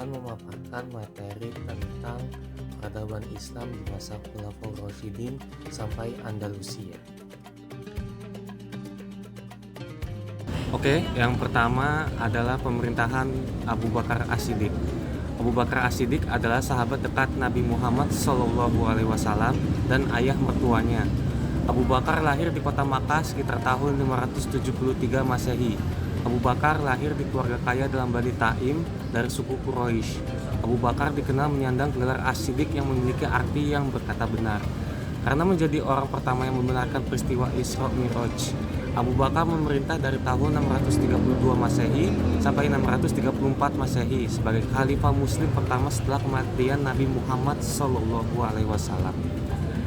akan memaparkan materi tentang peradaban Islam di masa Khulafaur Rasyidin sampai Andalusia. Oke, yang pertama adalah pemerintahan Abu Bakar As-Siddiq. Abu Bakar As-Siddiq adalah sahabat dekat Nabi Muhammad SAW dan ayah mertuanya. Abu Bakar lahir di kota Makkah sekitar tahun 573 Masehi. Abu Bakar lahir di keluarga kaya dalam Bani Taim dari suku Quraisy. Abu Bakar dikenal menyandang gelar As-Siddiq yang memiliki arti yang berkata benar. Karena menjadi orang pertama yang membenarkan peristiwa Isra Mi'raj, Abu Bakar memerintah dari tahun 632 Masehi sampai 634 Masehi sebagai khalifah muslim pertama setelah kematian Nabi Muhammad SAW.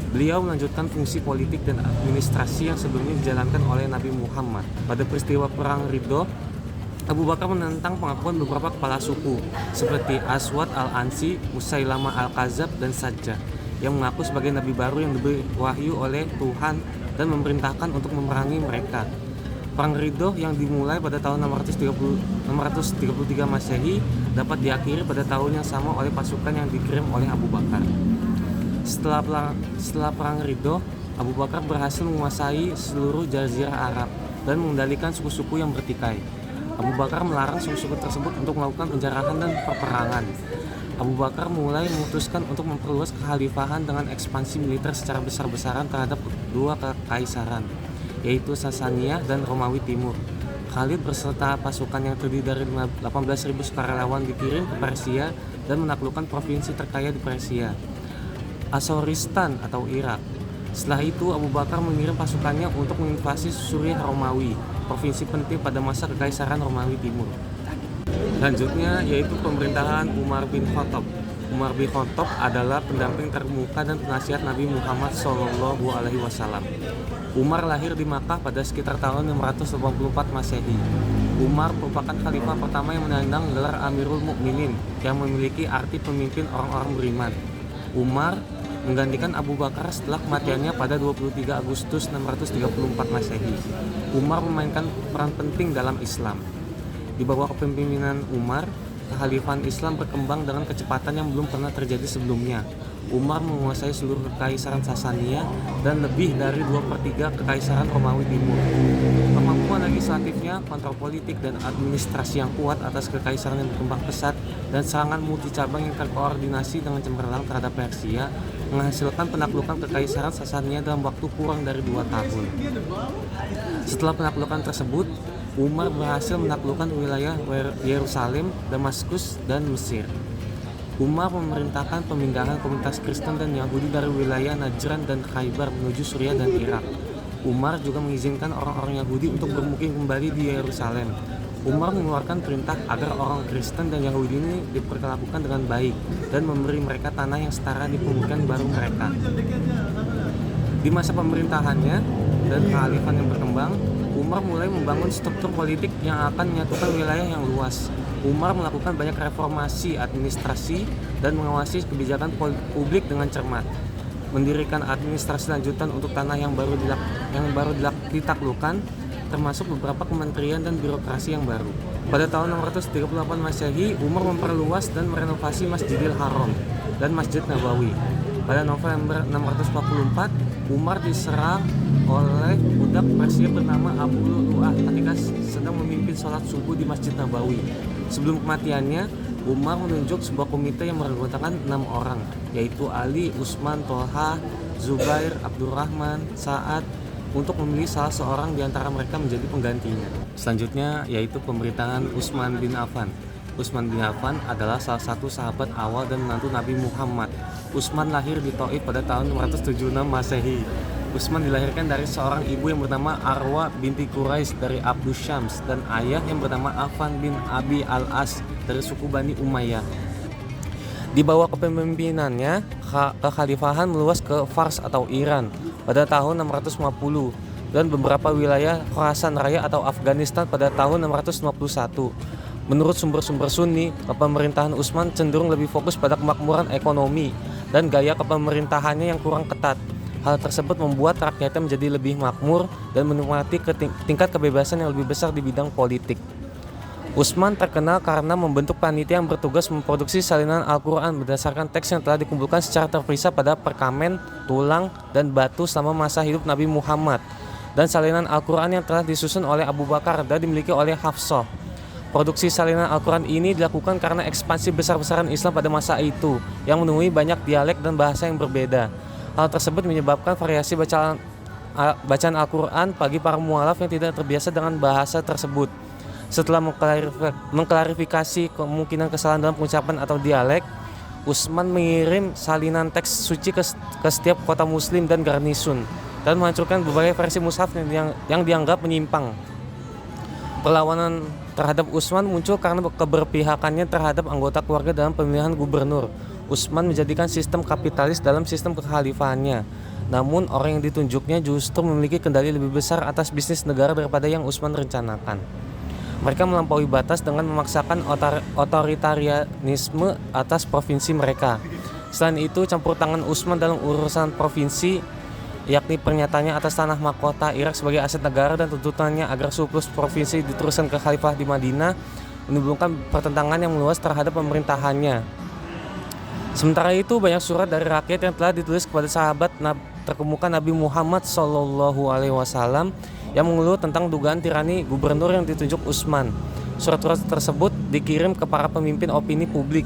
Beliau melanjutkan fungsi politik dan administrasi yang sebelumnya dijalankan oleh Nabi Muhammad. Pada peristiwa Perang Ridho, Abu Bakar menentang pengakuan beberapa kepala suku seperti Aswad al-Ansi, Musailamah al-Kadzab, dan Sajjah yang mengaku sebagai nabi baru yang diberi wahyu oleh Tuhan dan memerintahkan untuk memerangi mereka. Perang Ridho yang dimulai pada tahun 633 Masehi dapat diakhiri pada tahun yang sama oleh pasukan yang dikirim oleh Abu Bakar. Setelah Perang Ridho, Abu Bakar berhasil menguasai seluruh Jazirah Arab dan mengendalikan suku-suku yang bertikai. Abu Bakar melarang suku-suku tersebut untuk melakukan penjarahan dan peperangan. Abu Bakar mulai memutuskan untuk memperluas kekhalifahan dengan ekspansi militer secara besar-besaran terhadap dua kekaisaran, yaitu Sasaniyah dan Romawi Timur. Khalid beserta pasukan yang terdiri dari 18.000 sukarelawan dikirim ke Persia dan menaklukkan provinsi terkaya di Persia, Asoristan atau Irak. Setelah itu Abu Bakar mengirim pasukannya untuk menginvasi Suriah Romawi, provinsi penting pada masa kekaisaran Romawi Timur. Selanjutnya yaitu pemerintahan Umar bin Khattab. Umar bin Khattab adalah pendamping terkemuka dan penasihat Nabi Muhammad SAW. Umar lahir di Makkah pada sekitar tahun 584 Masehi. Umar merupakan khalifah pertama yang menyandang gelar Amirul Mukminin yang memiliki arti pemimpin orang-orang beriman. Umar menggantikan Abu Bakar setelah kematiannya pada 23 Agustus 634 Masehi. Umar memainkan peran penting dalam Islam. Di bawah kepemimpinan Umar, kekhalifahan Islam berkembang dengan kecepatan yang belum pernah terjadi sebelumnya. Umar menguasai seluruh kekaisaran Sasaniyah dan lebih dari 2/3 kekaisaran Romawi Timur. Kemampuan legislatifnya, kontrol politik, dan administrasi yang kuat atas kekaisaran yang berkembang pesat dan serangan multicabang yang terkoordinasi dengan cemerlang terhadap Persia menghasilkan penaklukan kekaisaran Sasaniyah dalam waktu kurang dari 2 tahun. Setelah penaklukan tersebut, Umar berhasil menaklukkan wilayah Yerusalem, Damaskus, dan Mesir. Umar memerintahkan pemindahan komunitas Kristen dan Yahudi dari wilayah Najran dan Khaybar menuju Suriah dan Irak. Umar juga mengizinkan orang-orang Yahudi untuk bermukim kembali di Yerusalem. Umar mengeluarkan perintah agar orang Kristen dan Yahudi ini diperlakukan dengan baik dan memberi mereka tanah yang setara di pemukiman baru mereka. Di masa pemerintahannya dan kekhalifahan yang berkembang, Umar mulai membangun struktur politik yang akan menyatukan wilayah yang luas. Umar melakukan banyak reformasi administrasi dan mengawasi kebijakan publik dengan cermat. Mendirikan administrasi lanjutan untuk tanah yang baru ditaklukkan, termasuk beberapa kementerian dan birokrasi yang baru. Pada tahun 638 Masehi, Umar memperluas dan merenovasi Masjidil Haram dan Masjid Nabawi. Pada November 644, Umar diserang oleh budak Persia bernama Abu Lu'lu'ah ketika sedang memimpin sholat subuh di Masjid Nabawi. Sebelum kematiannya, Umar menunjuk sebuah komite yang beranggotakan 6 orang, yaitu Ali, Utsman, Tolha, Zubair, Abdurrahman, Sa'ad, untuk memilih salah seorang di antara mereka menjadi penggantinya. Selanjutnya yaitu pemerintahan Utsman bin Affan. Utsman bin Affan adalah salah satu sahabat awal dan menantu Nabi Muhammad. Utsman lahir di Thaif pada tahun 576 Masehi. Utsman dilahirkan dari seorang ibu yang bernama Arwa binti Quraisy dari Abdus Syams dan ayah yang bernama Affan bin Abi al-As dari suku Bani Umayyah. Di bawah kepemimpinannya, kekhalifahan meluas ke Fars atau Iran pada tahun 650 dan beberapa wilayah Khorasan Raya atau Afghanistan pada tahun 651. Menurut sumber-sumber Sunni, pemerintahan Utsman cenderung lebih fokus pada kemakmuran ekonomi dan gaya kepemerintahannya yang kurang ketat. Hal tersebut membuat rakyatnya menjadi lebih makmur dan menikmati tingkat kebebasan yang lebih besar di bidang politik. Utsman terkenal karena membentuk panitia yang bertugas memproduksi salinan Al-Quran berdasarkan teks yang telah dikumpulkan secara terpisah pada perkamen, tulang, dan batu selama masa hidup Nabi Muhammad, dan salinan Al-Quran yang telah disusun oleh Abu Bakar dan dimiliki oleh Hafsah. Produksi salinan Al-Quran ini dilakukan karena ekspansi besar-besaran Islam pada masa itu yang menemui banyak dialek dan bahasa yang berbeda. Hal tersebut menyebabkan variasi bacaan Al-Quran bagi para mualaf yang tidak terbiasa dengan bahasa tersebut. Setelah mengklarifikasi kemungkinan kesalahan dalam pengucapan atau dialek, Utsman mengirim salinan teks suci ke setiap kota muslim dan garnisun dan menghancurkan berbagai versi mushaf yang dianggap menyimpang. Perlawanan terhadap Utsman muncul karena keberpihakannya terhadap anggota keluarga dalam pemilihan gubernur. Utsman menjadikan sistem kapitalis dalam sistem kekhalifahannya. Namun orang yang ditunjuknya justru memiliki kendali lebih besar atas bisnis negara daripada yang Utsman rencanakan. Mereka melampaui batas dengan memaksakan otoritarianisme atas provinsi mereka. Selain itu, campur tangan Utsman dalam urusan provinsi, yakni pernyataannya atas tanah mahkota Irak sebagai aset negara dan tuntutannya agar surplus provinsi diteruskan ke khalifah di Madinah, menimbulkan pertentangan yang meluas terhadap pemerintahannya. Sementara itu, banyak surat dari rakyat yang telah ditulis kepada sahabat terkemuka Nabi Muhammad SAW yang mengeluh tentang dugaan tirani gubernur yang ditunjuk Utsman. Surat-surat tersebut dikirim ke para pemimpin opini publik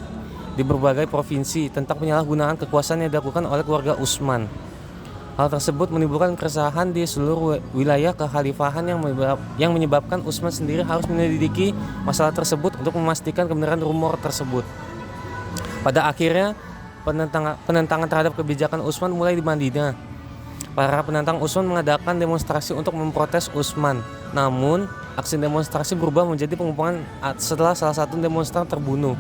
di berbagai provinsi tentang penyalahgunaan kekuasaan yang dilakukan oleh keluarga Utsman. Hal tersebut menimbulkan keresahan di seluruh wilayah kekhalifahan yang menyebabkan Utsman sendiri harus menyelidiki masalah tersebut untuk memastikan kebenaran rumor tersebut. Pada akhirnya, penentangan terhadap kebijakan Utsman mulai di Madinah. Para penentang Utsman mengadakan demonstrasi untuk memprotes Utsman. Namun, aksi demonstrasi berubah menjadi pengepungan setelah salah satu demonstran terbunuh.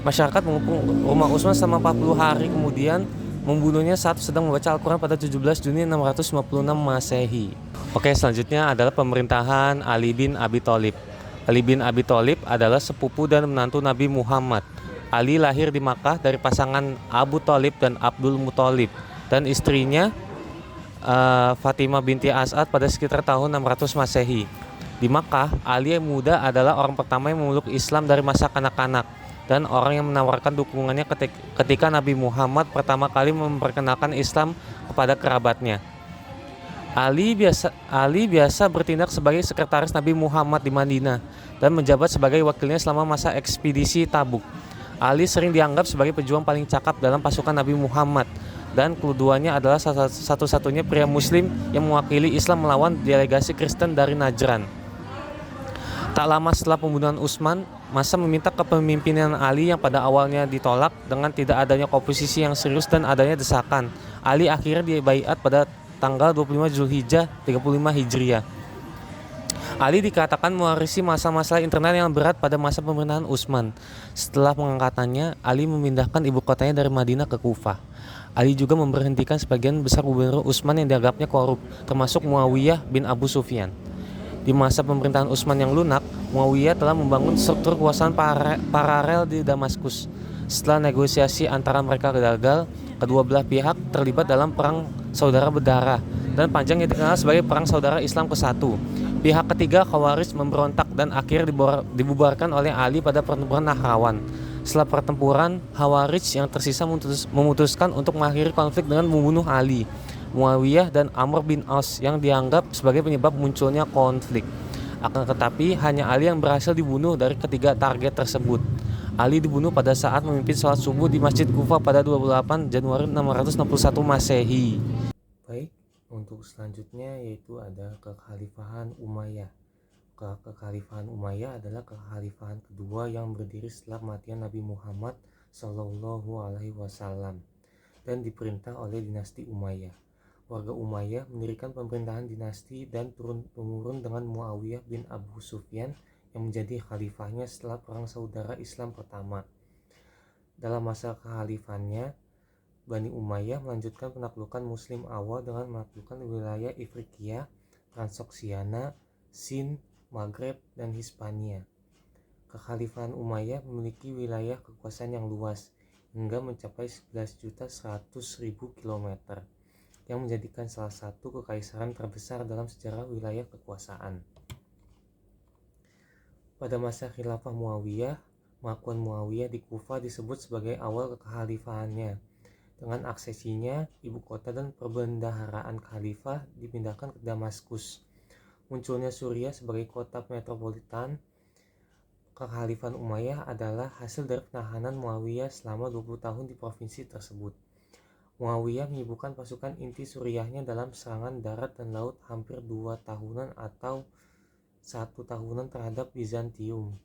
Masyarakat mengepung rumah Utsman selama 40 hari kemudian membunuhnya saat sedang membaca Al-Quran pada 17 Juni 656 Masehi. Oke, selanjutnya adalah pemerintahan Ali bin Abi Thalib. Ali bin Abi Thalib adalah sepupu dan menantu Nabi Muhammad. Ali lahir di Makkah dari pasangan Abu Thalib dan Abdul Muthalib dan istrinya Fatimah binti As'ad pada sekitar tahun 600 Masehi. Di Makkah, Ali yang muda adalah orang pertama yang memeluk Islam dari masa kanak-kanak dan orang yang menawarkan dukungannya ketika Nabi Muhammad pertama kali memperkenalkan Islam kepada kerabatnya. Ali biasa bertindak sebagai sekretaris Nabi Muhammad di Madinah dan menjabat sebagai wakilnya selama masa ekspedisi Tabuk. Ali sering dianggap sebagai pejuang paling cakap dalam pasukan Nabi Muhammad dan keduanya adalah satu-satunya pria muslim yang mewakili Islam melawan delegasi Kristen dari Najran. Tak lama setelah pembunuhan Utsman, massa meminta kepemimpinan Ali yang pada awalnya ditolak dengan tidak adanya komposisi yang serius dan adanya desakan. Ali akhirnya dibaiat pada tanggal 25 Zulhijjah 35 Hijriah. Ali dikatakan mewarisi masalah-masalah internal yang berat pada masa pemerintahan Utsman. Setelah pengangkatannya, Ali memindahkan ibu kotanya dari Madinah ke Kufah. Ali juga memberhentikan sebagian besar gubernur Utsman yang dianggapnya korup, termasuk Muawiyah bin Abu Sufyan. Di masa pemerintahan Utsman yang lunak, Muawiyah telah membangun struktur kekuasaan paralel di Damaskus. Setelah negosiasi antara mereka gagal, kedua belah pihak terlibat dalam perang saudara berdarah dan panjang yang dikenal sebagai Perang Saudara Islam ke-1. Pihak ketiga, Khawarij, memberontak dan akhirnya dibubarkan oleh Ali pada pertempuran Nahrawan. Setelah pertempuran, Khawarij yang tersisa memutuskan untuk mengakhiri konflik dengan membunuh Ali, Muawiyah, dan Amr bin As yang dianggap sebagai penyebab munculnya konflik. Akan tetapi, hanya Ali yang berhasil dibunuh dari ketiga target tersebut. Ali dibunuh pada saat memimpin sholat subuh di Masjid Kufah pada 28 Januari 661 Masehi. Baik, untuk selanjutnya yaitu ada kekhalifahan Umayyah. Kekhalifahan Umayyah adalah kekhalifahan kedua yang berdiri setelah kematian Nabi Muhammad SAW dan diperintah oleh dinasti Umayyah. Warga Umayyah mendirikan pemerintahan dinasti dan turun-temurun dengan Muawiyah bin Abu Sufyan yang menjadi khalifahnya setelah Perang Saudara Islam pertama. Dalam masa kekhalifannya, Bani Umayyah melanjutkan penaklukan Muslim awal dengan menaklukkan wilayah Ifriqiya, Transoksiana, Sind, Maghreb, dan Hispania. Kekhalifahan Umayyah memiliki wilayah kekuasaan yang luas hingga mencapai 11.100.000 km, yang menjadikan salah satu kekaisaran terbesar dalam sejarah wilayah kekuasaan. Pada masa khilafah Muawiyah, pengakuan Muawiyah di Kufah disebut sebagai awal kekhalifahannya. Dengan aksesinya, ibu kota dan perbendaharaan khalifah dipindahkan ke Damaskus. Munculnya Suriah sebagai kota metropolitan kekhalifahan Umayyah adalah hasil dari penahanan Muawiyah selama 20 tahun di provinsi tersebut. Muawiyah menyibukkan pasukan inti Suriahnya dalam serangan darat dan laut hampir 2 tahunan atau 1 tahunan terhadap Bizantium.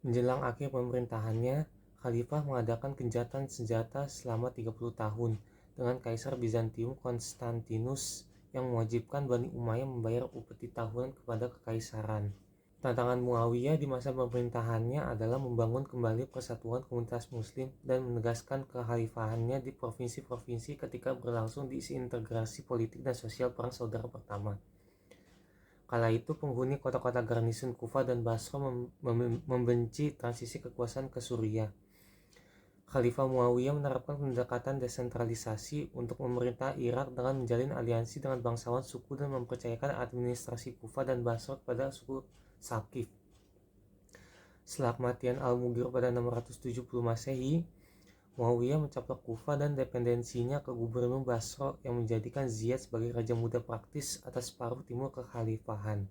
Menjelang akhir pemerintahannya, Khalifah mengadakan gencatan senjata selama 30 tahun dengan Kaisar Bizantium Konstantinus yang mewajibkan Bani Umayyah membayar upeti tahunan kepada kekaisaran. Tantangan Muawiyah di masa pemerintahannya adalah membangun kembali persatuan komunitas muslim dan menegaskan kekhalifahannya di provinsi-provinsi ketika berlangsung disintegrasi politik dan sosial Perang Saudara Pertama. Kala itu penghuni kota-kota garnison Kufah dan Basra membenci transisi kekuasaan ke Suriah. Khalifah Muawiyah menerapkan pendekatan desentralisasi untuk memerintah Irak dengan menjalin aliansi dengan bangsawan suku dan mempercayakan administrasi Kufah dan Basra kepada suku Saqif. Setelah kematian Al-Mughir pada 670 Masehi, Muawiyah mencaplok Kufah dan dependensinya ke gubernur Basra yang menjadikan Ziyad sebagai raja muda praktis atas separuh timur kekhalifahan.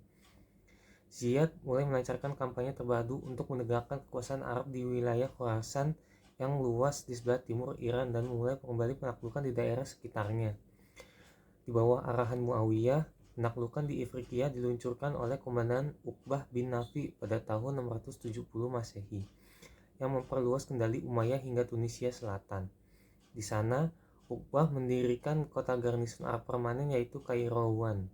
Ziyad mulai melancarkan kampanye terpadu untuk menegakkan kekuasaan Arab di wilayah Khorasan yang luas di sebelah timur Iran dan memulai kembali penaklukan di daerah sekitarnya. Di bawah arahan Muawiyah, penaklukan di Ifriqiya diluncurkan oleh Komandan Uqbah bin Nafi pada tahun 670 Masehi yang memperluas kendali Umayyah hingga Tunisia Selatan. Di sana, Uqbah mendirikan kota garnison Arab permanen yaitu Kairouan.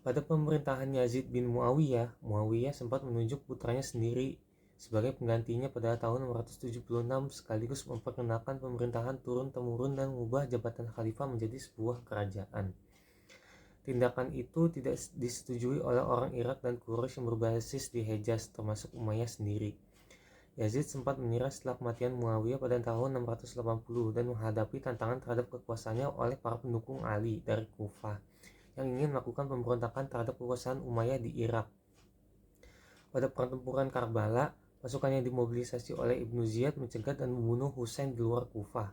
Pada pemerintahan Yazid bin Muawiyah, Muawiyah sempat menunjuk putranya sendiri sebagai penggantinya pada tahun 676 sekaligus memperkenalkan pemerintahan turun-temurun dan mengubah jabatan khalifah menjadi sebuah kerajaan. Tindakan itu tidak disetujui oleh orang Irak dan Quraisy yang berbasis di Hejaz, termasuk Umayyah sendiri. Yazid sempat menyerah setelah kematian Muawiyah pada tahun 680 dan menghadapi tantangan terhadap kekuasaannya oleh para pendukung Ali dari Kufah yang ingin melakukan pemberontakan terhadap kekuasaan Umayyah di Irak. Pada pertempuran Karbala, pasukannya dimobilisasi oleh Ibnu Ziyad mencegat dan membunuh Husain di luar Kufah.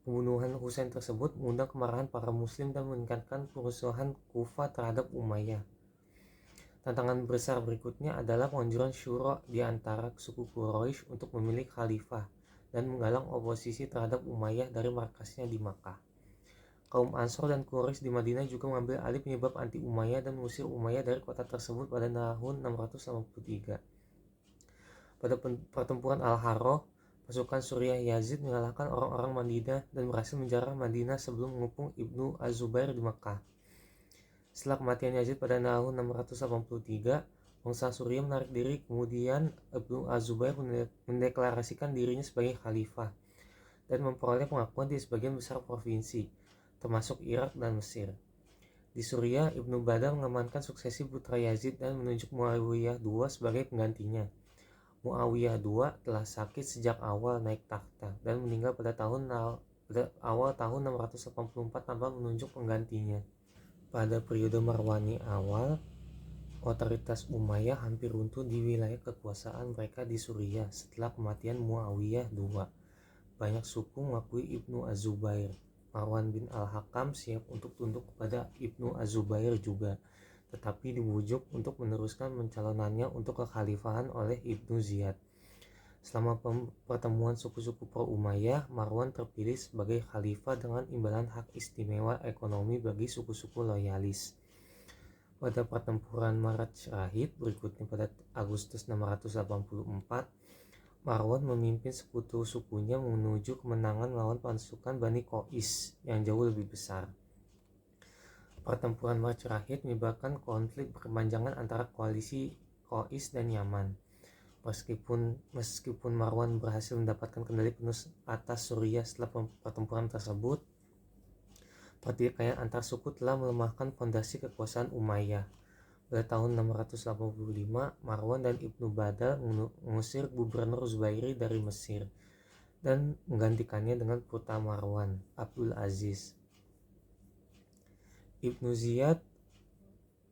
Pembunuhan Husain tersebut mengundang kemarahan para muslim dan meningkatkan kerusuhan Kufah terhadap Umayyah. Tantangan besar berikutnya adalah penganjuran syura di antara suku Quraisy untuk memilih khalifah dan menggalang oposisi terhadap Umayyah dari markasnya di Makkah. Kaum Ansor dan Quraisy di Madinah juga mengambil alih penyebab anti Umayyah dan mengusir Umayyah dari kota tersebut pada tahun 683. Pada pertempuran Al-Harrah, pasukan Suriah Yazid mengalahkan orang-orang Madinah dan berhasil menjarah Madinah sebelum mengepung Ibnu Az-Zubair di Makkah. Setelah kematian Yazid pada tahun 683, bangsa Suriah menarik diri, kemudian Ibnu Az-Zubair mendeklarasikan dirinya sebagai khalifah dan memperoleh pengakuan di sebagian besar provinsi, termasuk Irak dan Mesir. Di Suriah, Ibnu Badar mengamankan suksesi putra Yazid dan menunjuk Muawiyah II sebagai penggantinya. Muawiyah II telah sakit sejak awal naik takhta dan meninggal pada awal tahun 684 tanpa menunjuk penggantinya. Pada periode Marwani awal, otoritas Umayyah hampir runtuh di wilayah kekuasaan mereka di Suriah setelah kematian Muawiyah II. Banyak suku mengakui Ibnu Az-Zubair. Marwan bin Al-Hakam siap untuk tunduk kepada Ibnu Az-Zubair juga, tetapi dibujuk untuk meneruskan pencalonannya untuk kekhalifahan oleh Ibnu Ziyad. Selama pertemuan suku-suku pro-Umayyah, Marwan terpilih sebagai khalifah dengan imbalan hak istimewa ekonomi bagi suku-suku loyalis. Pada pertempuran Maraj Rahid berikutnya pada Agustus 684, Marwan memimpin sekutu sukunya menuju kemenangan melawan pasukan Bani Qais yang jauh lebih besar. Pertempuran Maraj Rahid menyebabkan konflik berkepanjangan antara koalisi Qais dan Yaman. Meskipun Marwan berhasil mendapatkan kendali penuh atas Suriah setelah pertempuran tersebut, pertikaian antar suku telah melemahkan fondasi kekuasaan Umayyah. Pada tahun 685, Marwan dan Ibnu Badar mengusir Gubernur Zubairi dari Mesir dan menggantikannya dengan putra Marwan, Abdul Aziz. Ibnu Ziyad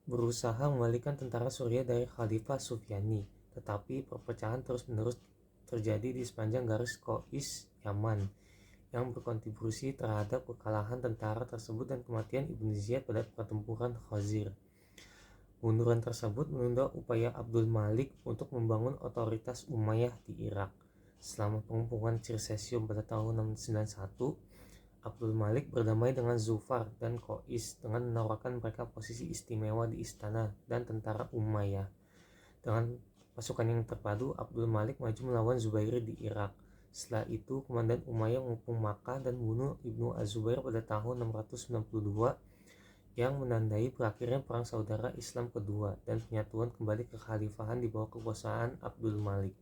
berusaha mengalihkan tentara Suriah dari Khalifah Sufyani, tetapi perpecahan terus-menerus terjadi di sepanjang garis Qais Yaman yang berkontribusi terhadap kekalahan tentara tersebut dan kematian Ibn Ziyad pada pertempuran Khazir. Kemunduran tersebut menunda upaya Abdul Malik untuk membangun otoritas Umayyah di Irak. Selama pengepungan Circesium pada tahun 691, Abdul Malik berdamai dengan Zufar dan Qais dengan menawarkan mereka posisi istimewa di istana dan tentara Umayyah. Dengan pasukan yang terpadu, Abdul Malik maju melawan Zubairi di Irak. Setelah itu, komandan Umayyah mengepung Makkah dan bunuh Ibnu Az-Zubair pada tahun 692 yang menandai berakhirnya Perang Saudara Islam kedua dan penyatuan kembali kekhalifahan di bawah kekuasaan Abdul Malik.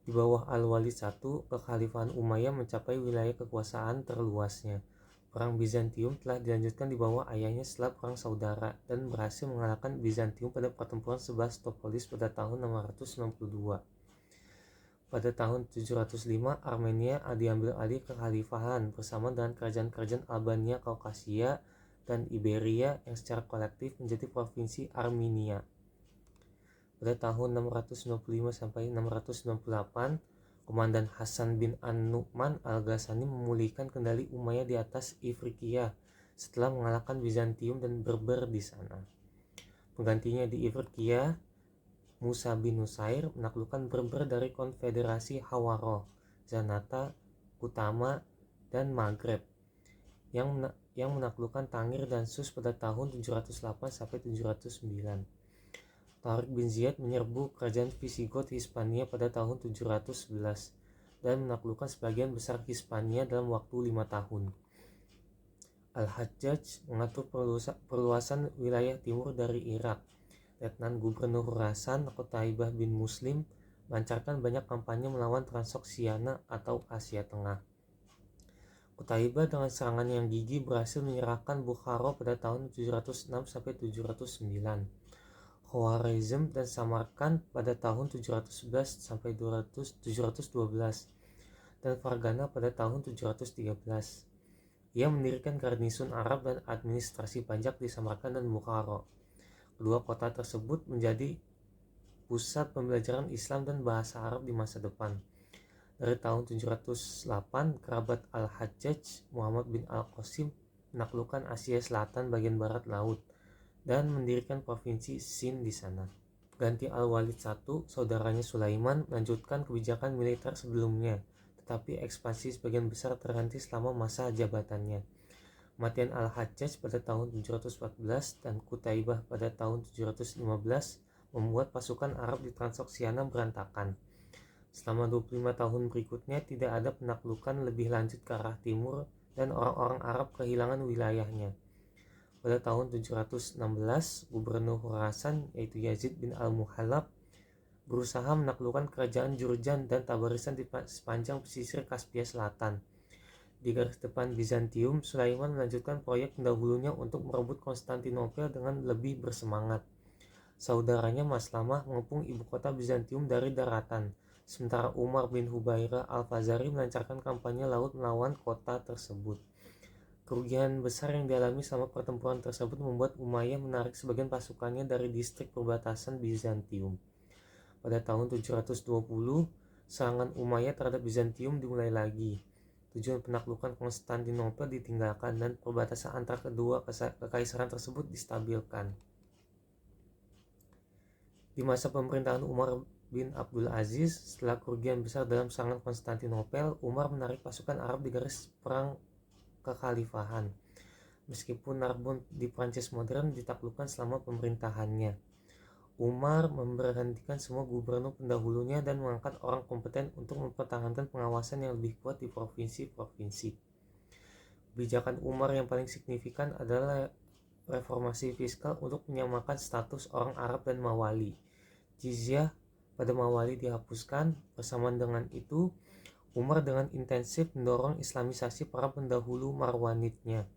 Di bawah Al-Walid I, kekhalifahan Umayyah mencapai wilayah kekuasaan terluasnya. Perang Bizantium telah dilanjutkan di bawah ayahnya setelah Perang Saudara dan berhasil mengalahkan Bizantium pada pertempuran Sebastopolis pada tahun 692. Pada tahun 705, Armenia diambil alih kekhalifahan bersama dengan kerajaan-kerajaan Albania, Kaukasia, dan Iberia yang secara kolektif menjadi provinsi Armenia. Pada tahun 695 sampai 698, Komandan Hasan bin An-Nu'man Al-Ghassani memulihkan kendali Umayyah di atas Ifriqiya setelah mengalahkan Bizantium dan Berber di sana. Penggantinya di Ifriqiya, Musa bin Nusair menaklukkan Berber dari konfederasi Hawara, Zanata, Kutama, dan Maghreb yang menaklukkan Tangir dan Sus pada tahun 708 sampai 709. Tariq bin Ziyad menyerbu kerajaan Visigoth Hispania pada tahun 711 dan menaklukkan sebagian besar Hispania dalam waktu 5 tahun. Al-Hajjaj mengatur perluasan wilayah timur dari Irak. Letnan Gubernur Khurasan Qutaibah bin Muslim melancarkan banyak kampanye melawan Transoksiana atau Asia Tengah. Qutaibah dengan serangan yang gigih berhasil menyerahkan Bukhara pada tahun 706 sampai 709. Khwarizm dan Samarkand pada tahun 711 sampai 712 dan Fargana pada tahun 713. Ia mendirikan garnison Arab dan administrasi pajak di Samarkand dan Bukhara. Kedua kota tersebut menjadi pusat pembelajaran Islam dan bahasa Arab di masa depan. Dari tahun 708, kerabat Al-Hajjaj Muhammad bin Al-Qasim menaklukkan Asia Selatan bagian barat laut dan mendirikan provinsi Sind di sana. Ganti Al-Walid I, saudaranya Sulaiman melanjutkan kebijakan militer sebelumnya, tetapi ekspansi sebagian besar terhenti selama masa jabatannya. Kematian Al-Hajjaj pada tahun 714 dan Qutaibah pada tahun 715 membuat pasukan Arab di Transoksiana berantakan. Selama 25 tahun berikutnya tidak ada penaklukan lebih lanjut ke arah timur dan orang-orang Arab kehilangan wilayahnya. Pada tahun 716, Gubernur Khurasan yaitu Yazid bin Al-Muhallab berusaha menaklukkan kerajaan Jurjan dan Tabaristan di sepanjang pesisir Kaspia Selatan. Di garis depan Bizantium, Sulaiman melanjutkan proyek pendahulunya untuk merebut Konstantinopel dengan lebih bersemangat. Saudaranya Maslamah mengepung ibu kota Bizantium dari daratan, sementara Umar bin Hubairah Al-Fazari melancarkan kampanye laut melawan kota tersebut. Kerugian besar yang dialami selama pertempuran tersebut membuat Umayyah menarik sebagian pasukannya dari distrik perbatasan Bizantium. Pada tahun 720, serangan Umayyah terhadap Bizantium dimulai lagi. Tujuan penaklukan Konstantinopel ditinggalkan dan perbatasan antara kedua kekaisaran tersebut distabilkan. Di masa pemerintahan Umar bin Abdul Aziz, setelah kerugian besar dalam serangan Konstantinopel, Umar menarik pasukan Arab di garis perang kekhalifahan. Meskipun Narbonne di Prancis modern ditaklukkan selama pemerintahannya, Umar memberhentikan semua gubernur pendahulunya dan mengangkat orang kompeten untuk mempertahankan pengawasan yang lebih kuat di provinsi-provinsi. Kebijakan Umar yang paling signifikan adalah reformasi fiskal untuk menyamakan status orang Arab dan Mawali. Jizyah pada Mawali dihapuskan. Bersamaan dengan itu, Umar dengan intensif mendorong islamisasi para pendahulu Marwanidnya,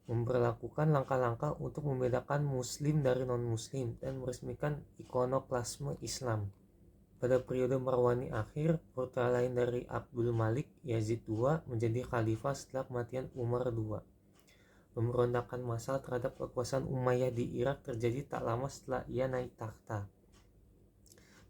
memberlakukan langkah-langkah untuk membedakan muslim dari non-muslim dan meresmikan ikonoklasme Islam. Pada periode Marwani akhir, putra lain dari Abdul Malik, Yazid II, menjadi khalifah setelah kematian Umar II. Pemberontakan massal terhadap kekuasaan Umayyah di Irak terjadi tak lama setelah ia naik takhta.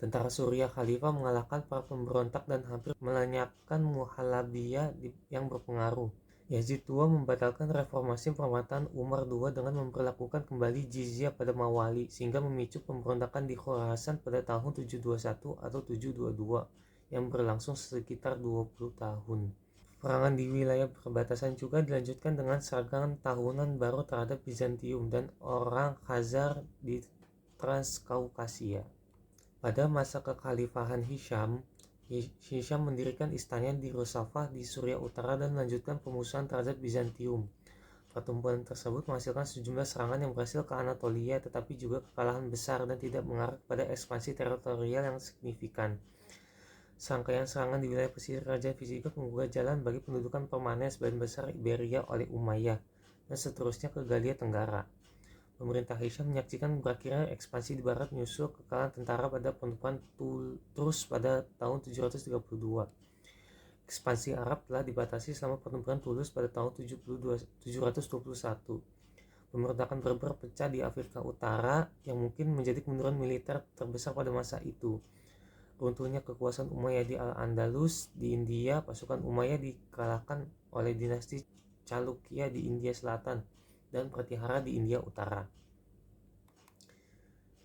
Tentara Suriah Khalifah mengalahkan para pemberontak dan hampir melenyapkan Muhallabiyah yang berpengaruh. Yazid II membatalkan reformasi pemerintahan Umar II dengan memperlakukan kembali jizyah pada mawali, sehingga memicu pemberontakan di Khorasan pada tahun 721 atau 722 yang berlangsung sekitar 20 tahun. Perangan di wilayah perbatasan juga dilanjutkan dengan serangan tahunan baru terhadap Bizantium dan orang Khazar di Transkaukasia. Pada masa kekhalifahan Hisham mendirikan istananya di Rosafah di Suriah Utara dan melanjutkan pemusuhan terhadap Bizantium. Pertempuran tersebut menghasilkan sejumlah serangan yang berhasil ke Anatolia, tetapi juga kekalahan besar dan tidak mengarah pada ekspansi teritorial yang signifikan. Serangkaian serangan di wilayah pesisir Kerajaan Visigoth membuka jalan bagi pendudukan permanen sebagian besar Iberia oleh Umayyah, dan seterusnya ke Galia Tenggara. Pemerintah Hisham menyaksikan berakhirnya ekspansi di barat menyusul kekalahan tentara pada penutupan Trus pada tahun 732. Ekspansi Arab telah dibatasi selama pertempuran Tulus pada tahun 721. Pemberontakan Berber pecah di Afrika Utara yang mungkin menjadi kemunduran militer terbesar pada masa itu. Runtuhnya kekuasaan Umayyah di Al-Andalus di India, pasukan Umayyah dikalahkan oleh dinasti Chalukya di India Selatan dan Pratihara di India Utara.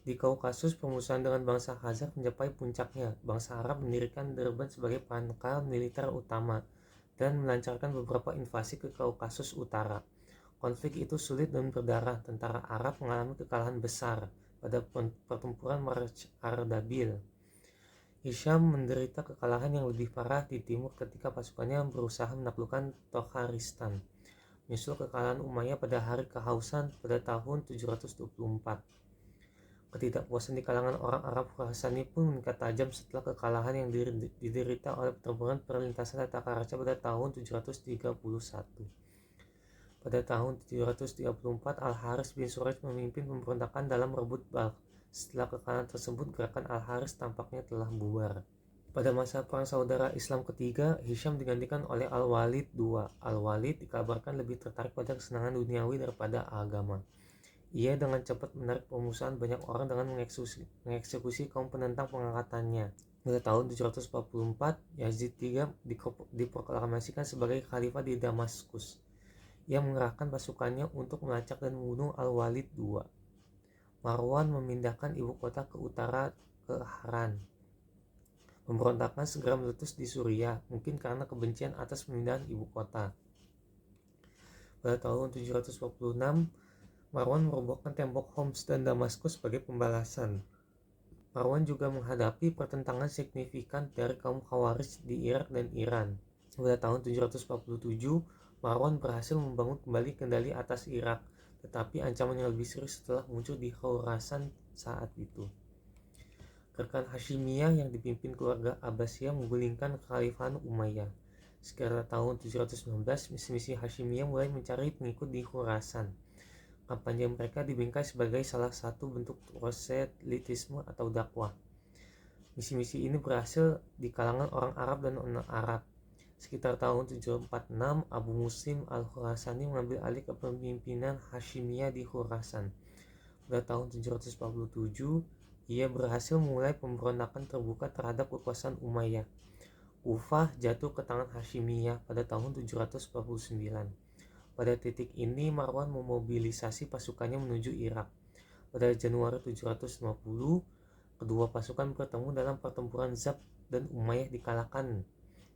Di Kaukasus, permusuhan dengan bangsa Khazar mencapai puncaknya. Bangsa Arab mendirikan Derbent sebagai pangkal militer utama dan melancarkan beberapa invasi ke Kaukasus Utara. Konflik itu sulit dan berdarah. Tentara Arab mengalami kekalahan besar pada pertempuran Marj Ardabil. Hisham menderita kekalahan yang lebih parah di timur ketika pasukannya berusaha menaklukkan Tokharistan, menyusul kekalahan Umayyah pada hari kehausan pada tahun 724. Ketidakpuasan di kalangan orang Arab Khorasani pun meningkat tajam setelah kekalahan yang diderita oleh pertempuran perlintasan Tata Karaca pada tahun 731. Pada tahun 734, Al-Haris bin Suraj memimpin pemberontakan dalam merebut Balkh. Setelah kekalahan tersebut, gerakan Al-Haris tampaknya telah bubar. Pada masa Perang Saudara Islam ketiga, Hisham digantikan oleh Al-Walid II. Al-Walid dikabarkan lebih tertarik pada kesenangan duniawi daripada agama. Ia dengan cepat menarik pemusuhan banyak orang dengan mengeksekusi kaum penentang pengangkatannya. Pada tahun 744, Yazid III diproklamasikan sebagai khalifah di Damaskus. Ia mengerahkan pasukannya untuk melacak dan membunuh Al-Walid II. Marwan memindahkan ibu kota ke utara ke Haran. Pemberontakan segera meletus di Suriah, mungkin karena kebencian atas pemindahan ibu kota. Pada tahun 746, Marwan merobohkan tembok Homs dan Damaskus sebagai pembalasan. Marwan juga menghadapi pertentangan signifikan dari kaum Khawarij di Irak dan Iran. Pada tahun 747, Marwan berhasil membangun kembali kendali atas Irak, tetapi ancaman yang lebih serius setelah muncul di Khorasan saat itu. Gerakan Hashimiyah yang dipimpin keluarga Abbasiyah menggulingkan kekhalifahan Umayyah. Sekitar tahun 719, misi Hashimiyah mulai mencari pengikut di Khorasan. Kampanye mereka dibingkai sebagai salah satu bentuk proselitisme atau dakwah. Misi-misi ini berhasil di kalangan orang Arab dan non-Arab. Sekitar tahun 746, Abu Muslim al-Khurasani mengambil alih kepemimpinan Hashimiyah di Khorasan. Pada tahun 747, ia berhasil memulai pemberontakan terbuka terhadap kekuasaan Umayyah. Kufah jatuh ke tangan Hashimiyah pada tahun 749. Pada titik ini, Marwan memobilisasi pasukannya menuju Irak. Pada Januari 750, kedua pasukan bertemu dalam pertempuran Zab dan Umayyah dikalahkan.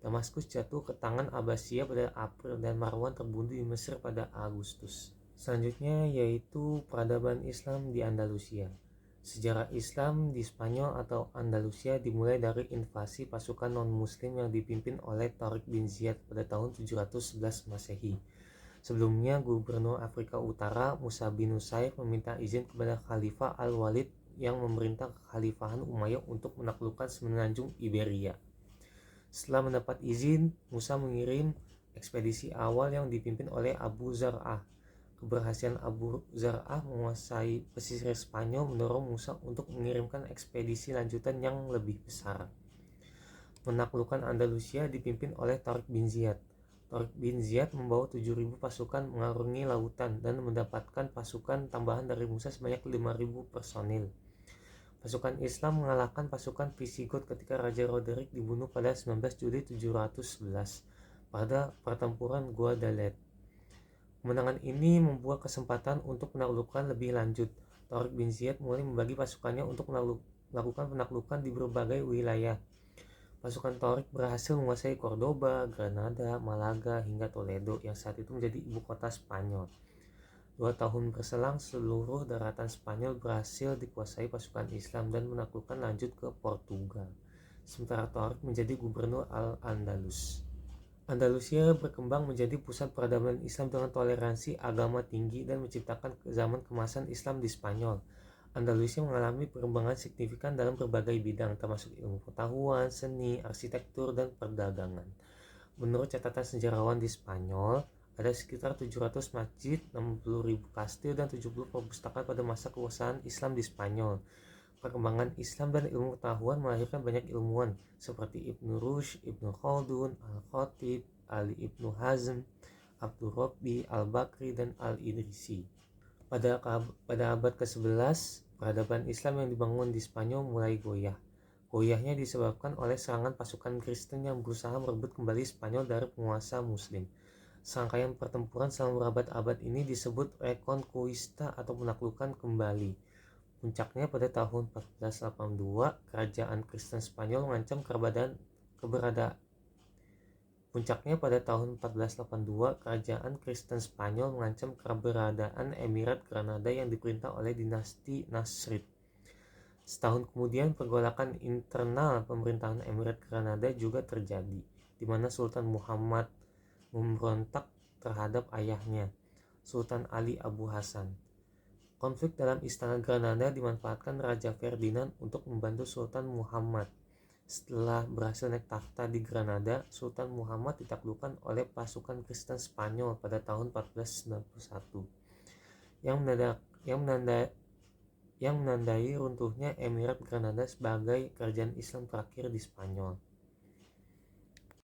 Damaskus jatuh ke tangan Abbasiyah pada April dan Marwan terbunuh di Mesir pada Agustus. Selanjutnya yaitu peradaban Islam di Andalusia. Sejarah Islam di Spanyol atau Andalusia dimulai dari invasi pasukan non-muslim yang dipimpin oleh Tariq bin Ziyad pada tahun 711 Masehi. Sebelumnya, gubernur Afrika Utara Musa bin Nusayr meminta izin kepada Khalifah Al-Walid yang memerintah kekhalifahan Umayyah untuk menaklukkan semenanjung Iberia. Setelah mendapat izin, Musa mengirim ekspedisi awal yang dipimpin oleh Abu Zar'ah. Keberhasilan Abu Zar'ah menguasai pesisir Spanyol mendorong Musa untuk mengirimkan ekspedisi lanjutan yang lebih besar. Menaklukkan Andalusia dipimpin oleh Tariq bin Ziyad. Tariq bin Ziyad membawa 7.000 pasukan mengarungi lautan dan mendapatkan pasukan tambahan dari Musa sebanyak 5.000 personil. Pasukan Islam mengalahkan pasukan Visigoth ketika Raja Roderick dibunuh pada 19 Juli 711 pada pertempuran Guadalete. Kemenangan ini membuat kesempatan untuk penaklukkan lebih lanjut. Tariq bin Ziyad mulai membagi pasukannya untuk melakukan penaklukan di berbagai wilayah. Pasukan Tariq berhasil menguasai Cordoba, Granada, Malaga, hingga Toledo yang saat itu menjadi ibu kota Spanyol. 2 tahun berselang, seluruh daratan Spanyol berhasil dikuasai pasukan Islam dan menaklukkan lanjut ke Portugal. Sementara Tariq menjadi gubernur Al-Andalus. Andalusia berkembang menjadi pusat peradaban Islam dengan toleransi agama tinggi dan menciptakan zaman kemasan Islam di Spanyol. Andalusia mengalami perkembangan signifikan dalam berbagai bidang, termasuk ilmu pengetahuan, seni, arsitektur, dan perdagangan. Menurut catatan sejarawan di Spanyol, ada sekitar 700 masjid, 60.000 kastil, dan 70 perpustakaan pada masa kekuasaan Islam di Spanyol. Perkembangan Islam dan ilmu pengetahuan melahirkan banyak ilmuwan seperti Ibnu Rushd, Ibnu Khaldun, Al-Khatib, Ali Ibnu Hazm, Abdul Rabbi, Al-Bakri, dan Al-Idrisi. Pada abad ke-11, peradaban Islam yang dibangun di Spanyol mulai goyah. Goyahnya disebabkan oleh serangan pasukan Kristen yang berusaha merebut kembali Spanyol dari penguasa Muslim. Serangkaian pertempuran selama berabad-abad ini disebut Reconquista atau penaklukan kembali. Puncaknya pada tahun 1482, kerajaan Kristen Spanyol mengancam keberadaan Emirat Granada yang diperintah oleh dinasti Nasrid. Setahun kemudian, pergolakan internal pemerintahan Emirat Granada juga terjadi, di mana Sultan Muhammad memberontak terhadap ayahnya, Sultan Ali Abu Hasan. Konflik dalam istana Granada dimanfaatkan Raja Ferdinand untuk membantu Sultan Muhammad. Setelah berhasil naik takhta di Granada, Sultan Muhammad ditaklukkan oleh pasukan Kristen Spanyol pada tahun 1491 yang menandai runtuhnya Emirat Granada sebagai kerajaan Islam terakhir di Spanyol.